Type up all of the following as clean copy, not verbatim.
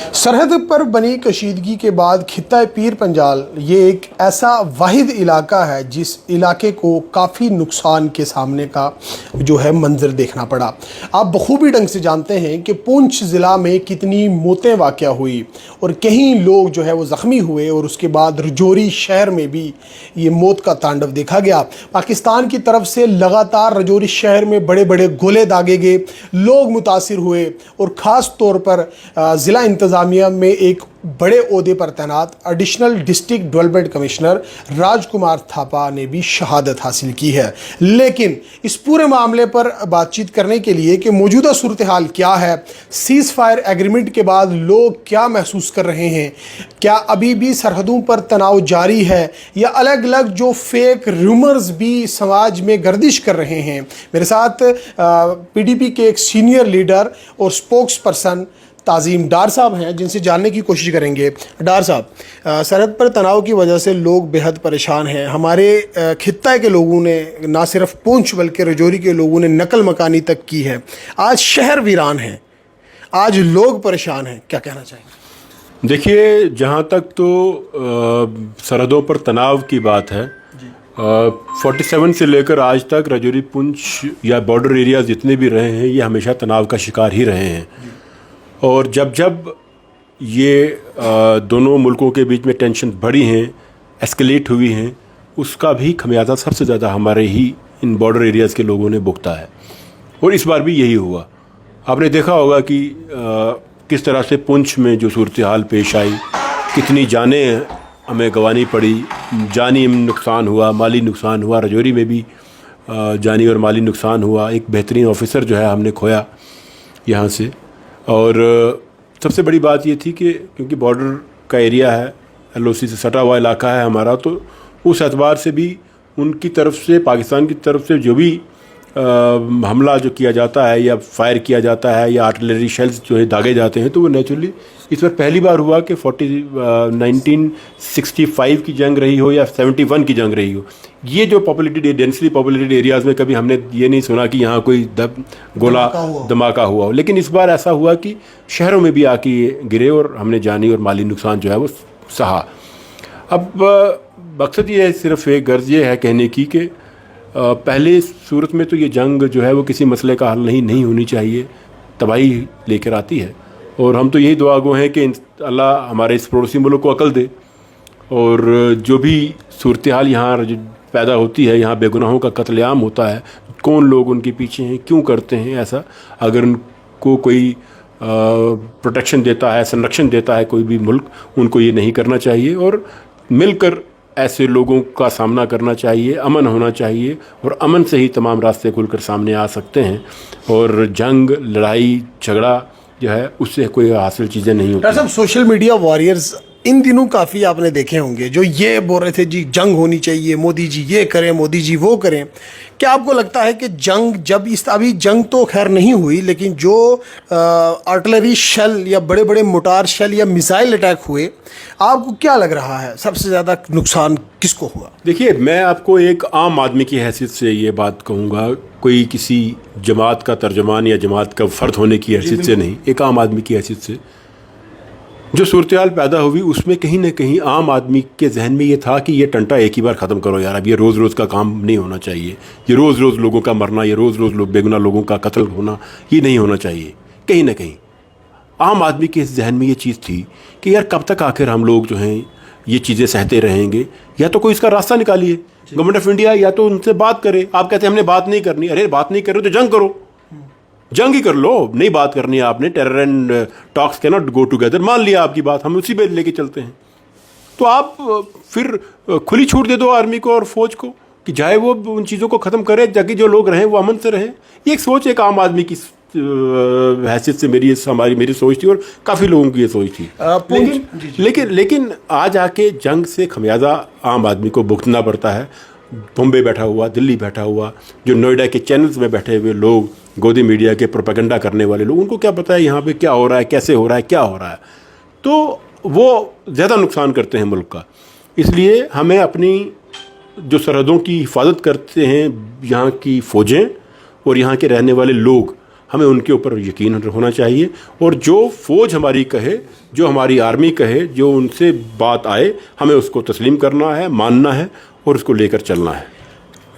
सरहद पर बनी कशीदगी के बाद खित्ता पीर पंजाल ये एक ऐसा वाहिद इलाका है जिस इलाके को काफ़ी नुकसान के सामने का जो है मंजर देखना पड़ा। आप बखूबी ढंग से जानते हैं कि पुंछ ज़िला में कितनी मौतें वाक़या हुई और कहीं लोग जो है वो ज़ख्मी हुए और उसके बाद रजौरी शहर में भी ये मौत का तांडव देखा गया। पाकिस्तान की तरफ से लगातार रजौरी शहर में बड़े बड़े गोले दागे गए, लोग मुतासिर हुए और ख़ास तौर पर ज़िला इंतज़ामिया में एक बड़े ओहदे पर तैनात एडिशनल डिस्ट्रिक्ट डेवलपमेंट कमिश्नर राजकुमार थापा ने भी शहादत हासिल की है। लेकिन इस पूरे मामले पर बातचीत करने के लिए कि मौजूदा सूरत हाल क्या है, सीज़ फायर एग्रीमेंट के बाद लोग क्या महसूस कर रहे हैं, क्या अभी भी सरहदों पर तनाव जारी है या अलग अलग जो फेक रूमर्स भी समाज में गर्दिश कर रहे हैं, मेरे साथ PDP के एक सीनियर लीडर और स्पोक्स पर्सन ताज़ीम डार साहब हैं जिनसे जानने की कोशिश करेंगे। डार साहब, सरहद पर तनाव की वजह से लोग बेहद परेशान हैं। हमारे खित्ता के लोगों ने, ना सिर्फ पुंछ बल्कि रजौरी के लोगों ने नकल मकानी तक की है। आज शहर वीरान है, आज लोग परेशान हैं, क्या कहना चाहेंगे? देखिए, जहाँ तक तो सरहदों पर तनाव की बात है, 47 से लेकर आज तक रजौरी पुंछ या बॉर्डर एरियाज जितने भी रहे हैं ये हमेशा तनाव का शिकार ही रहे हैं। और जब जब ये दोनों मुल्कों के बीच में टेंशन बढ़ी हैं, एस्केलेट हुई हैं, उसका भी खमियाजा सबसे ज़्यादा हमारे ही इन बॉर्डर एरियाज़ के लोगों ने भुगता है। और इस बार भी यही हुआ। आपने देखा होगा कि किस तरह से पुंछ में जो सूरत हाल पेश आई, कितनी जानें हमें गंवानी पड़ी, जानी नुकसान हुआ, माली नुकसान हुआ। रजौरी में भी जानी और माली नुकसान हुआ। एक बेहतरीन ऑफिसर जो है हमने खोया यहाँ से। और सबसे बड़ी बात ये थी कि क्योंकि बॉर्डर का एरिया है, LOC से सटा हुआ इलाका है हमारा, तो उस एतबार से भी उनकी तरफ से, पाकिस्तान की तरफ से जो भी हमला जो किया जाता है या फायर किया जाता है या आर्टिलरी शेल्स जो है दागे जाते हैं, तो वो नेचुरली इस बार पहली बार हुआ कि 1965 की जंग रही हो या 71 की जंग रही हो, ये जो डेंसली पॉपुलेटेड एरियाज़ में कभी हमने ये नहीं सुना कि यहाँ कोई गोला धमाका हुआ हो। लेकिन इस बार ऐसा हुआ कि शहरों में भी आके ये गिरे और हमने जानी और माली नुकसान जो है वो सहा। अब मकसद ये है, सिर्फ एक गर्ज ये है कहने की कि पहले सूरत में तो ये जंग जो है वो किसी मसले का हल नहीं होनी चाहिए, तबाही लेकर आती है। और हम तो यही दुआ गो हैं कि अल्लाह हमारे इस पड़ोसी मुल्क को अकल दे और जो भी सूरत हाल यहाँ पैदा होती है, यहाँ बेगुनाहों का कत्लेआम होता है, कौन लोग उनके पीछे हैं, क्यों करते हैं ऐसा, अगर उनको कोई प्रोटेक्शन देता है, संरक्षण देता है कोई भी मुल्क, उनको ये नहीं करना चाहिए और मिलकर ऐसे लोगों का सामना करना चाहिए। अमन होना चाहिए और अमन से ही तमाम रास्ते खुलकर सामने आ सकते हैं। और जंग, लड़ाई, झगड़ा जो है उससे कोई हासिल चीज़ें नहीं होती। डॉक्टर साहब, सोशल मीडिया वॉरियर्स इन दिनों काफ़ी आपने देखे होंगे जो ये बोल रहे थे जी जंग होनी चाहिए, मोदी जी ये करें, मोदी जी वो करें। क्या आपको लगता है कि जंग जब अभी जंग तो खैर नहीं हुई, लेकिन जो आर्टिलरी शेल या बड़े बड़े मोटार शेल या मिसाइल अटैक हुए, आपको क्या लग रहा है सबसे ज़्यादा नुकसान किसको हुआ? देखिए, मैं आपको एक आम आदमी की हैसियत से ये बात कहूँगा, कोई किसी जमात का तर्जमान या जमात का फ़र्द होने की हैसियत से नहीं, एक आम आदमी की हैसियत से जो सूरत हाल पैदा हुई उसमें कहीं ना कहीं आम आदमी के जहन में ये था कि ये टंटा एक ही बार ख़त्म करो यार, अब ये रोज़ रोज़ का काम नहीं होना चाहिए, ये रोज़ रोज़ लोगों का मरना, ये रोज़ रोज़ बेगुनाह लोगों का कत्ल होना, ये नहीं होना चाहिए। कहीं ना कहीं आम आदमी के जहन में ये चीज़ थी कि यार कब तक आखिर हम लोग जो हैं ये चीज़ें सहते रहेंगे, या तो कोई इसका रास्ता निकालिए। गवर्नमेंट ऑफ इंडिया या तो उनसे बात करे। आप कहते हैं हमने बात नहीं करनी, अरे बात नहीं कर रहे तो जंग करो, जंग ही कर लो। नहीं बात करनी है आपने, terror and talks can not go together, मान लिया आपकी बात, हम उसी पे लेके चलते हैं। तो आप फिर खुली छूट दे दो आर्मी को और फौज को कि चाहे वो उन चीज़ों को ख़त्म करे ताकि जो लोग रहें वो अमन से रहें। ये एक सोच, एक आम आदमी की हैसियत से मेरी सोच थी और काफ़ी लोगों की ये सोच थी। लेकिन आज आके जंग से खमियाजा आम आदमी को भुगतना पड़ता है। बॉम्बे बैठा हुआ, दिल्ली बैठा हुआ, जो नोएडा के चैनल्स में बैठे हुए लोग, गोदी मीडिया के प्रोपेगेंडा करने वाले लोग, उनको क्या पता है यहाँ पे क्या हो रहा है, कैसे हो रहा है, क्या हो रहा है। तो वो ज़्यादा नुकसान करते हैं मुल्क का। इसलिए हमें अपनी जो सरहदों की हिफाजत करते हैं यहाँ की फ़ौजें और यहाँ के रहने वाले लोग, हमें उनके ऊपर यकीन होना चाहिए, और जो फ़ौज हमारी कहे, जो हमारी आर्मी कहे, जो उनसे बात आए, हमें उसको तस्लीम करना है, मानना है और उसको लेकर चलना है।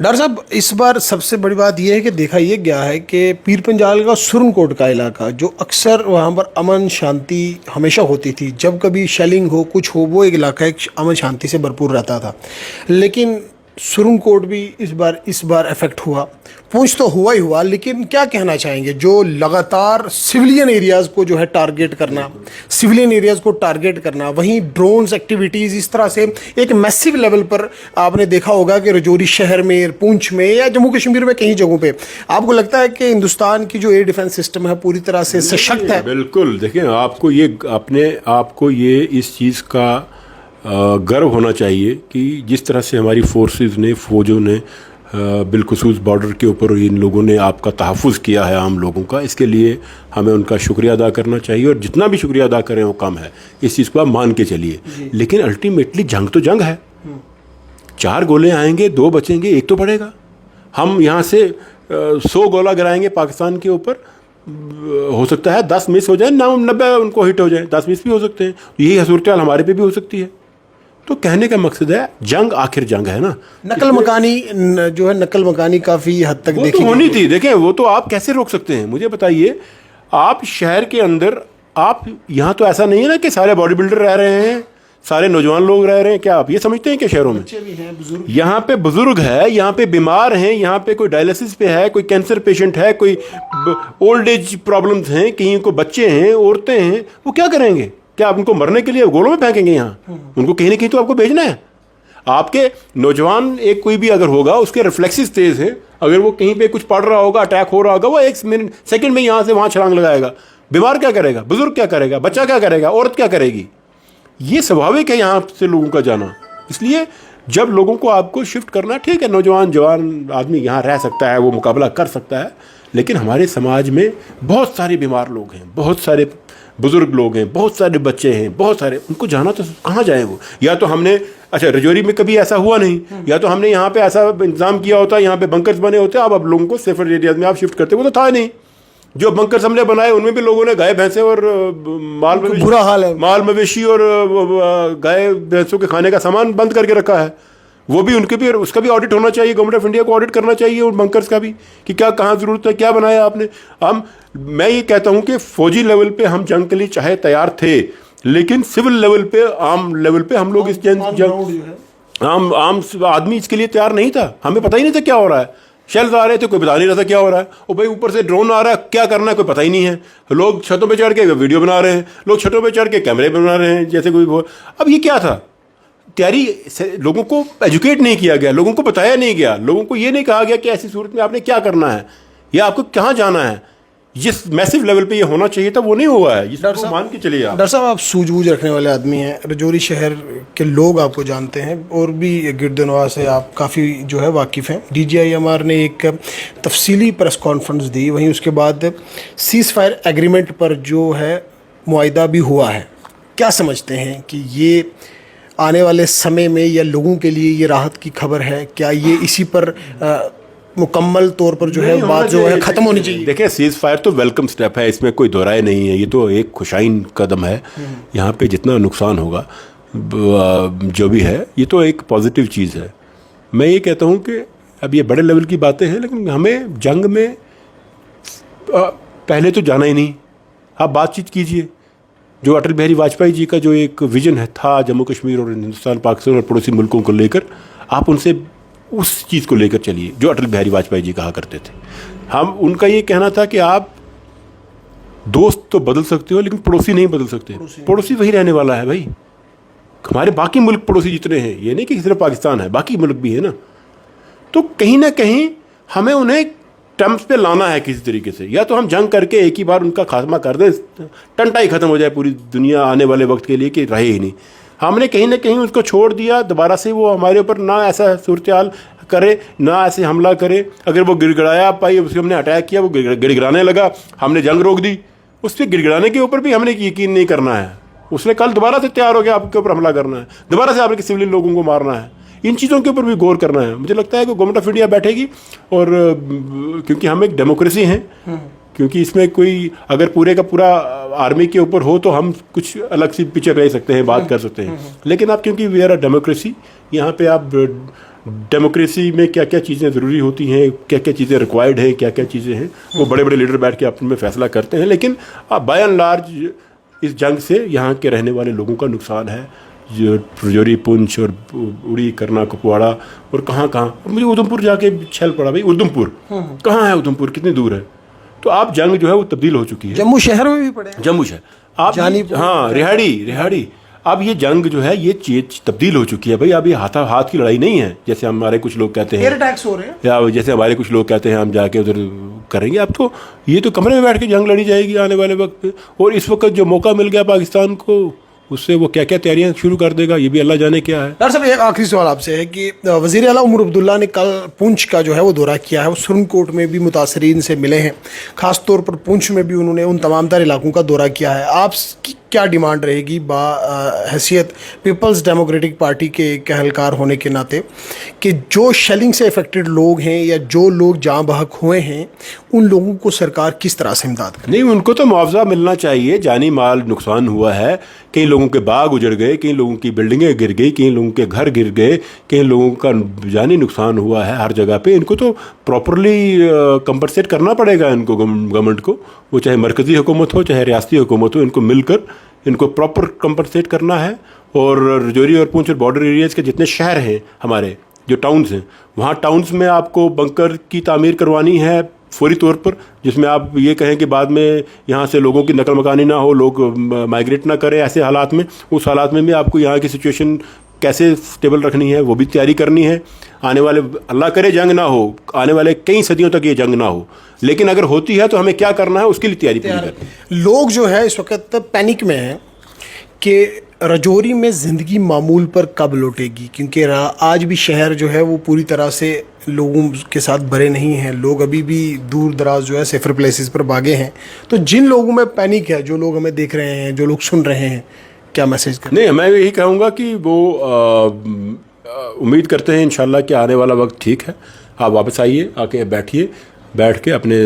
डॉक्टर साहब, इस बार सबसे बड़ी बात यह है कि देखा ये गया है कि पीर पंजाल का सुरनकोट का इलाका, जो अक्सर वहाँ पर अमन शांति हमेशा होती थी, जब कभी शेलिंग हो कुछ हो, वो एक इलाका एक अमन शांति से भरपूर रहता था। लेकिन सुरनकोट भी इस बार इफेक्ट हुआ, पूंछ तो हुआ ही हुआ। लेकिन क्या कहना चाहेंगे, जो लगातार सिविलियन एरियाज़ को जो है टारगेट करना, सिविलियन एरियाज़ को टारगेट करना, वहीं ड्रोन्स एक्टिविटीज़, इस तरह से एक मैसिव लेवल पर आपने देखा होगा कि रजौरी शहर में, पूंछ में या जम्मू कश्मीर में कई जगहों पे, आपको लगता है कि हिंदुस्तान की जो एयर डिफेंस सिस्टम है पूरी तरह से सशक्त है? बिल्कुल, देखिए आपको ये इस चीज़ का गर्व होना चाहिए कि जिस तरह से हमारी फोर्सेस ने, फ़ौजों ने बिलखुसूस बॉर्डर के ऊपर इन लोगों ने आपका तहफ़्फ़ुज़ किया है आम लोगों का, इसके लिए हमें उनका शुक्रिया अदा करना चाहिए, और जितना भी शुक्रिया अदा करें वो कम है। इस चीज़ को आप मान के चलिए। लेकिन अल्टीमेटली जंग तो जंग है। 4 गोले आएंगे, 2 बचेंगे, 1 तो पड़ेगा। हम यहाँ से 100 गोला गिराएंगे पाकिस्तान के ऊपर, हो सकता है 10 मिस हो जाए, 90 उनको हिट हो जाए, 10 मिस भी हो सकते हैं। यही सूरत हाल हमारे पे भी हो सकती है। तो कहने का मकसद है, जंग आखिर जंग है ना। नकल मकानी काफ़ी हद तक वो तो होनी थी। देखें, वो तो आप कैसे रोक सकते हैं, मुझे बताइए। आप शहर के अंदर, आप यहाँ तो ऐसा नहीं है ना कि सारे बॉडी बिल्डर रह रहे हैं, सारे नौजवान लोग रह रहे हैं। क्या आप ये समझते हैं कि शहरों में यहाँ पे बुजुर्ग है, यहाँ पे बीमार हैं, यहाँ पे कोई डायलिसिस पे है, कोई कैंसर पेशेंट है, कोई ओल्ड एज प्रॉब्लम्स हैं, कहीं को बच्चे हैं, औरतें हैं, वो क्या करेंगे? क्या आप उनको मरने के लिए गोलों में फेंकेंगे? यहाँ उनको कहीं ना कहीं तो आपको भेजना है। आपके नौजवान एक कोई भी अगर होगा, उसके रिफ्लेक्सेस तेज हैं, अगर वो कहीं पे कुछ पड़ रहा होगा, अटैक हो रहा होगा, वो 1 मिनट सेकंड में यहाँ से वहाँ छलांग लगाएगा। बीमार क्या करेगा? बुजुर्ग क्या करेगा? बच्चा क्या करेगा? औरत क्या करेगी? ये स्वाभाविक है यहाँ से लोगों का जाना। इसलिए जब लोगों को आपको शिफ्ट करना, ठीक है, नौजवान जवान आदमी यहाँ रह सकता है, वो मुकाबला कर सकता है, लेकिन हमारे समाज में बहुत सारे बीमार लोग हैं, बहुत सारे बुजुर्ग लोग हैं, बहुत सारे बच्चे हैं, बहुत सारे, उनको जाना तो कहाँ जाए वो? या तो हमने, अच्छा रजौरी में कभी ऐसा हुआ नहीं, या तो हमने यहाँ पे ऐसा इंतजाम किया होता, यहाँ पे बंकर्स बने होते, अब लोगों को सेफर एरियाज में आप शिफ्ट करते, वो तो था नहीं। जो बंकर्स हमने बनाए उनमें भी लोगों ने गाय भैंसे और बुरा हाल है, माल मवेशी और गाय भैंसों के खाने का सामान बंद करके रखा है। वो भी उनके भी, उसका भी ऑडिट होना चाहिए, गवर्नमेंट ऑफ इंडिया को ऑडिट करना चाहिए उन बंकर्स का भी, कि क्या कहाँ ज़रूरत है, क्या बनाया आपने। मैं ये कहता हूँ कि फौजी लेवल पे हम जंग के लिए चाहे तैयार थे, लेकिन सिविल लेवल पे, आम लेवल पे हम लोग इस जंग आम आदमी इसके लिए तैयार नहीं था। हमें पता ही नहीं था क्या हो रहा है। शेल्स आ रहे थे, कोई बता नहीं रहा था क्या हो रहा है। और भाई ऊपर से ड्रोन आ रहा है, क्या करना है कोई पता ही नहीं है। लोग छतों पे चढ़ के वीडियो बना रहे हैं, लोग छतों पे चढ़ के कैमरे बना रहे हैं जैसे कोई। अब ये क्या था? तैयारी लोगों को एजुकेट नहीं किया गया, लोगों को बताया नहीं गया, लोगों को ये नहीं कहा गया कि ऐसी सूरत में आपने क्या करना है या आपको कहाँ जाना है। जिस मैसिव लेवल पे ये होना चाहिए था वो नहीं हुआ है, जिसको मान के चलिए आप। डॉक्टर साहब, आप सूझबूझ रखने वाले आदमी हैं, रजौरी शहर के लोग आपको जानते हैं, और भी गिरदनवा से आप काफ़ी जो है वाकिफ़ हैं। DGIMR ने एक तफसीली प्रेस कॉन्फ्रेंस दी, वहीं उसके बाद सीज़ फायर एग्रीमेंट पर जो है मुआहिदा भी हुआ है। क्या समझते हैं कि ये आने वाले समय में या लोगों के लिए ये राहत की खबर है? क्या ये इसी पर मुकम्मल तौर पर जो है बात जो है ख़त्म होनी चाहिए? देखिए, सीज़ फायर तो वेलकम स्टेप है, इसमें कोई दोहराए नहीं है। ये तो एक खुशाइन कदम है। यहाँ पे जितना नुकसान होगा जो भी है, ये तो एक पॉजिटिव चीज़ है। मैं ये कहता हूँ कि अब ये बड़े लेवल की बातें हैं, लेकिन हमें जंग में पहले तो जाना ही नहीं। आप बातचीत कीजिए। जो अटल बिहारी वाजपेयी जी का जो एक विजन है था जम्मू कश्मीर और हिंदुस्तान, पाकिस्तान और पड़ोसी मुल्कों को लेकर, आप उनसे उस चीज़ को लेकर चलिए जो अटल बिहारी वाजपेयी जी कहा करते थे। हम उनका ये कहना था कि आप दोस्त तो बदल सकते हो, लेकिन पड़ोसी नहीं बदल सकते। पड़ोसी वही रहने वाला है भाई। हमारे बाकी मुल्क पड़ोसी जितने हैं, ये नहीं कि सिर्फ पाकिस्तान है, बाकी मुल्क भी है ना। तो कहीं ना कहीं हमें उन्हें टर्म्स पे लाना है किसी तरीके से। या तो हम जंग करके एक ही बार उनका खात्मा कर दें, टंटा ही ख़त्म हो जाए पूरी दुनिया आने वाले वक्त के लिए कि रहे ही नहीं। हमने कहीं ना कहीं उसको छोड़ दिया, दोबारा से वो हमारे ऊपर ना ऐसा सूरत हाल करे, ना ऐसे हमला करे। अगर वो गिड़गिड़ाया पाई, उसको हमने अटैक किया, वो गिड़गिड़ाने लगा, हमने जंग रोक दी। उस पर गिड़गिड़ाने के ऊपर भी हमने यकीन नहीं करना है। उसने कल दोबारा से तैयार हो गया आपके ऊपर हमला करना है, दोबारा से आपने सिविलियन लोगों को मारना है। इन चीज़ों के ऊपर भी गौर करना है। मुझे लगता है कि गवर्नमेंट ऑफ इंडिया बैठेगी, और क्योंकि हम एक डेमोक्रेसी हैं, क्योंकि इसमें कोई अगर पूरे का पूरा आर्मी के ऊपर हो तो हम कुछ अलग सी पिक्चर ले सकते हैं, बात कर सकते हैं। लेकिन आप क्योंकि वी आर अ डेमोक्रेसी, यहाँ पे आप डेमोक्रेसी में क्या क्या चीज़ें ज़रूरी होती हैं, क्या क्या चीज़ें रिक्वायर्ड हैं, क्या क्या चीज़ें हैं, वो बड़े बड़े लीडर बैठ के आपस में फैसला करते हैं। लेकिन बाय एंड लार्ज इस जंग से यहाँ के रहने वाले लोगों का नुकसान है। जो रजौरी, पुंछ और उड़ी, करना, कुपवाड़ा और कहाँ मुझे उधमपुर जाके छल पड़ा भाई, उधमपुर कहाँ है, उधमपुर कितनी दूर है। तो आप जंग जो है वो तब्दील हो चुकी है। जम्मू शहर में भी पड़े, जम्मू शहर आप, हाँ, रिहाड़ी। अब ये जंग जो है ये चीज तब्दील हो चुकी है भाई। अब ये हाथ की लड़ाई नहीं है जैसे हमारे कुछ लोग कहते हैं, एयर अटैक्स हो रहे हैं, या जैसे हमारे कुछ लोग कहते हैं हम जाके उधर करेंगे। अब तो ये तो कमरे में बैठ के जंग लड़ी जाएगी आने वाले वक्त पे। और इस वक्त जो मौका मिल गया पाकिस्तान को, उससे वो क्या क्या तैयारियां शुरू कर देगा, ये भी अल्लाह जाने क्या है। डॉक्टर साहब एक आखिरी सवाल आपसे है कि वज़ीर आला उमर अब्दुल्ला ने कल पुंछ का जो है वो दौरा किया है, वो सुरनकोट में भी मुतासरीन से मिले हैं, ख़ास तौर पर पुंछ में भी उन्होंने उन तमाम तर इलाकों का दौरा किया है। आपकी क्या डिमांड रहेगी हैसियत पीपल्स डेमोक्रेटिक पार्टी के कहलकार होने के नाते कि जो शेलिंग से इफेक्टेड लोग हैं या जो लोग जाँ बहक हुए हैं उन लोगों को सरकार किस तरह से इमदाद करे? नहीं, उनको तो मुआवजा मिलना चाहिए। जानी माल नुकसान हुआ है, कई लोगों के बाग उजड़ गए, कई लोगों की बिल्डिंगें गिर गई, कई लोगों के घर गिर गए, कई लोगों का जानी नुकसान हुआ है हर जगह पे। इनको तो प्रॉपरली कंपनसेट करना पड़ेगा इनको, गवर्नमेंट को, वो चाहे मरकज़ी हुकूमत हो चाहे रियासती हुकूमत हो, इनको मिलकर इनको प्रॉपर कंपनसेट करना है। और रजौरी और पुंछ और बॉर्डर एरियाज़ के जितने शहर हैं हमारे, जो टाउन्स हैं, वहाँ टाउन्स में आपको बंकर की तामीर करवानी है फौरी तौर पर, जिसमें आप ये कहें कि बाद में यहाँ से लोगों की नकल मकानी ना हो, लोग माइग्रेट ना करें ऐसे हालात में। उस हालात में भी आपको यहाँ की सिचुएशन कैसे स्टेबल रखनी है वो भी तैयारी करनी है। आने वाले, अल्लाह करे जंग ना हो, आने वाले कई सदियों तक ये जंग ना हो, लेकिन अगर होती है तो हमें क्या करना है उसके लिए तैयारी पूरी करनी है। लोग जो है इस वक्त पैनिक में हैं कि रजौरी में ज़िंदगी मामूल पर कब लौटेगी, क्योंकि आज भी शहर जो है वो पूरी तरह से लोगों के साथ भरे नहीं हैं। लोग अभी भी दूर दराज जो है सेफर प्लेसेस पर भागे हैं। तो जिन लोगों में पैनिक है, जो लोग हमें देख रहे हैं, जो लोग सुन रहे हैं, क्या मैसेज करें? नहीं, मैं यही कहूँगा कि वो उम्मीद करते हैं इंशाल्लाह कि आने वाला वक्त ठीक है। आप वापस आइए, आके बैठ के अपने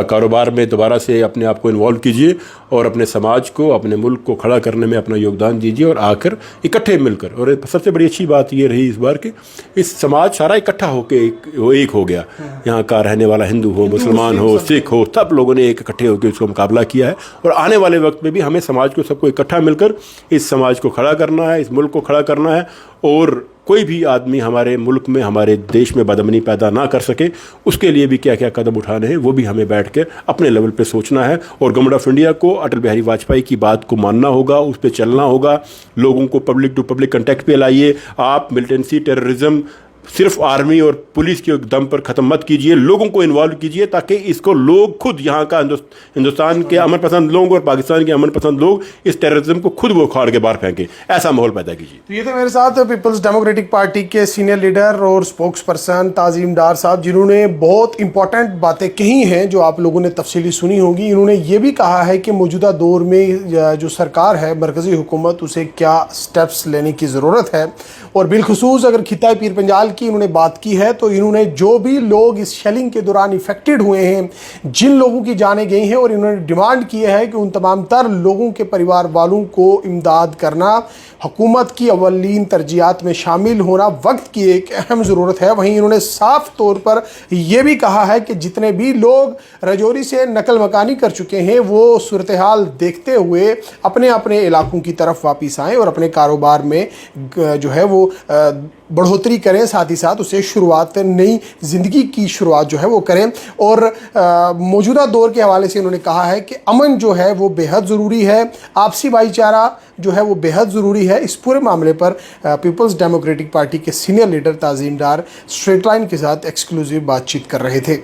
कारोबार में दोबारा से अपने आप को इन्वॉल्व कीजिए और अपने समाज को, अपने मुल्क को खड़ा करने में अपना योगदान दीजिए और आकर इकट्ठे मिलकर। और सबसे बड़ी अच्छी बात ये रही इस बार कि इस समाज सारा इकट्ठा होकर एक हो गया। यहाँ का रहने वाला हिंदू हो, मुसलमान हो, सिख हो, सब लोगों ने एक इकट्ठे होकर उसको मुकाबला किया है। और आने वाले वक्त में भी हमें समाज को, सबको इकट्ठा मिलकर इस समाज को खड़ा करना है, इस मुल्क को खड़ा करना है। और कोई भी आदमी हमारे मुल्क में, हमारे देश में बदअमनी पैदा ना कर सके, उसके लिए भी क्या क्या कदम उठाने हैं वो भी हमें बैठ के अपने लेवल पे सोचना है। और गवर्नमेंट ऑफ इंडिया को अटल बिहारी वाजपेयी की बात को मानना होगा, उस पर चलना होगा। लोगों को पब्लिक टू पब्लिक कंटेक्ट पे लाइए। आप मिलिटेंसी, टेररिज्म सिर्फ आर्मी और पुलिस के दम पर ख़त्म मत कीजिए, लोगों को इन्वॉल्व कीजिए ताकि इसको लोग खुद, यहाँ का हिंदुस्तान के अमन पसंद लोग और पाकिस्तान के अमन पसंद लोग इस टेररिज्म को खुद वो उखाड़ के बाहर फेंके, ऐसा माहौल पैदा कीजिए। तो ये तो मेरे साथ पीपल्स डेमोक्रेटिक पार्टी के सीनियर लीडर और स्पोक्स पर्सन ताज़ीम डार साहब, जिन्होंने बहुत इंपॉर्टेंट बातें कही हैं जो आप लोगों ने तफसीली सुनी होगी। इन्होंने ये भी कहा है कि मौजूदा दौर में जो सरकार है, मरकज़ी हुकूमत, उसे क्या स्टेप्स लेने की ज़रूरत है। और बिलखसूस अगर खिता पीर पंजाल की इन्होंने बात की है तो इन्होंने जो भी लोग इस शेलिंग के दौरान इफेक्टेड हुए हैं, जिन लोगों की जानें गई हैं, और इन्होंने डिमांड की है कि उन तमाम तर लोगों के परिवार वालों को इमदाद करना हुकूमत की अवलीन तरजीहात में शामिल होना वक्त की एक अहम ज़रूरत है। वहीं इन्होंने साफ तौर पर यह भी कहा है कि जितने भी लोग रजौरी से नकल मकानी कर चुके हैं वो सूरत हाल देखते हुए अपने अपने इलाकों की तरफ वापस आएँ और अपने कारोबार में जो है वो बढ़ोतरी करें, साथ ही साथ उसे शुरुआत, नई ज़िंदगी की शुरुआत जो है वो करें। और मौजूदा दौर के हवाले से उन्होंने कहा है कि अमन जो है वो बेहद ज़रूरी है, आपसी भाईचारा जो है वो बेहद ज़रूरी है। इस पूरे मामले पर पीपल्स डेमोक्रेटिक पार्टी के सीनियर लीडर ताज़ीम डार स्ट्रेट लाइन के साथ एक्सक्लूसिव बातचीत कर रहे थे।